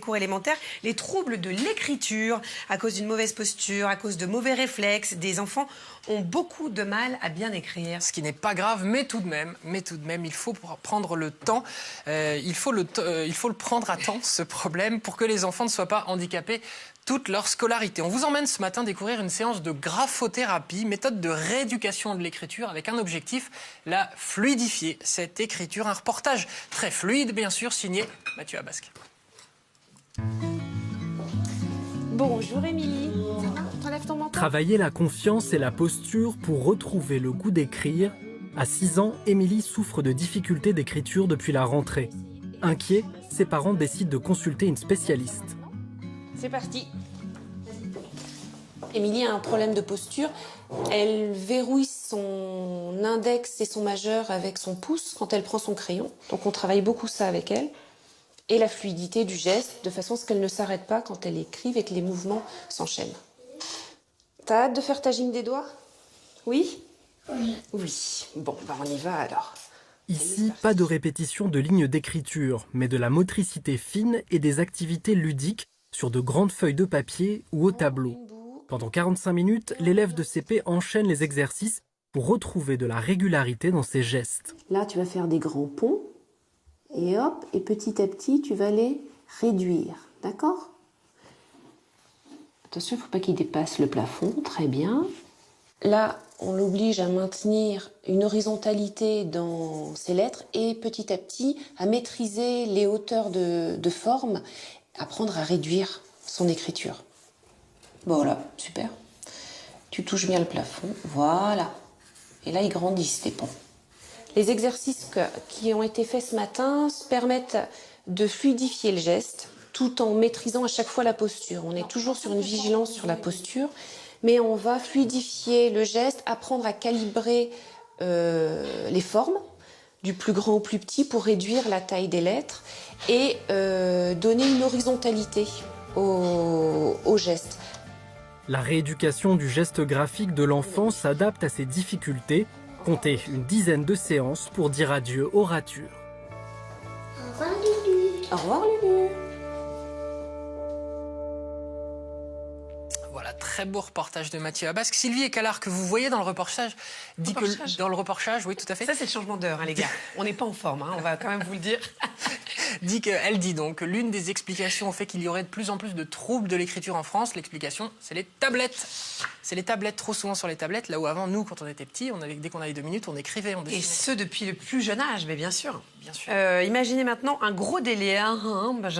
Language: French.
Cours élémentaires, les troubles de l'écriture à cause d'une mauvaise posture, à cause de mauvais réflexes, des enfants ont beaucoup de mal à bien écrire. Ce qui n'est pas grave, mais tout de même, il faut prendre le temps, il faut le prendre à temps, ce problème, pour que les enfants ne soient pas handicapés toute leur scolarité. On vous emmène ce matin découvrir une séance de graphothérapie, méthode de rééducation de l'écriture avec un objectif, la fluidifier, cette écriture. Un reportage très fluide, bien sûr, signé Mathieu Abasque. Bonjour Émilie, ça va? T'enlèves ton manteau? Travailler la confiance et la posture pour retrouver le goût d'écrire. À 6 ans, Émilie souffre de difficultés d'écriture depuis la rentrée. Inquiets, ses parents décident de consulter une spécialiste. C'est parti. Émilie a un problème de posture. Elle verrouille son index et son majeur avec son pouce quand elle prend son crayon. Donc on travaille beaucoup ça avec elle. Et la fluidité du geste, de façon à ce qu'elle ne s'arrête pas quand elle écrive et que les mouvements s'enchaînent. T'as hâte de faire ta gym des doigts? Oui? Oui. Oui. Bon, bah on y va alors. Ici, pas de répétition de lignes d'écriture, mais de la motricité fine et des activités ludiques sur de grandes feuilles de papier ou au tableau. Pendant 45 minutes, l'élève de CP enchaîne les exercices pour retrouver de la régularité dans ses gestes. Là, tu vas faire des grands ponts. Et hop, et petit à petit, tu vas les réduire. D'accord? Attention, il ne faut pas qu'il dépasse le plafond. Très bien. Là, on l'oblige à maintenir une horizontalité dans ses lettres et petit à petit à maîtriser les hauteurs de forme, apprendre à réduire son écriture. Bon, voilà, super. Tu touches bien le plafond, voilà. Et là, ils grandissent, tes ponts. Les exercices qui ont été faits ce matin permettent de fluidifier le geste tout en maîtrisant à chaque fois la posture. On est toujours sur une vigilance sur la posture, mais on va fluidifier le geste, apprendre à calibrer les formes du plus grand au plus petit pour réduire la taille des lettres et donner une horizontalité au geste. La rééducation du geste graphique de l'enfant s'adapte à ses difficultés. Comptez une dizaine de séances pour dire adieu aux ratures. Au revoir Lulu. Au revoir Lulu. Voilà, très beau reportage de Mathieu Abasque. Sylvie Écalard, que vous voyez dans le reportage, dit que dans le reportage, oui, tout à fait. Ça, c'est le changement d'heure, hein, les gars. On n'est pas en forme, hein, on va quand même vous le dire. Elle dit donc que l'une des explications au fait qu'il y aurait de plus en plus de troubles de l'écriture en France, l'explication, c'est les tablettes. C'est les tablettes, trop souvent sur les tablettes, là où avant, nous, quand on était petits, dès qu'on avait 2 minutes, on écrivait, on dessinait. Et ce, depuis le plus jeune âge, mais bien sûr. Bien sûr. Imaginez maintenant un gros délai, Benjamin.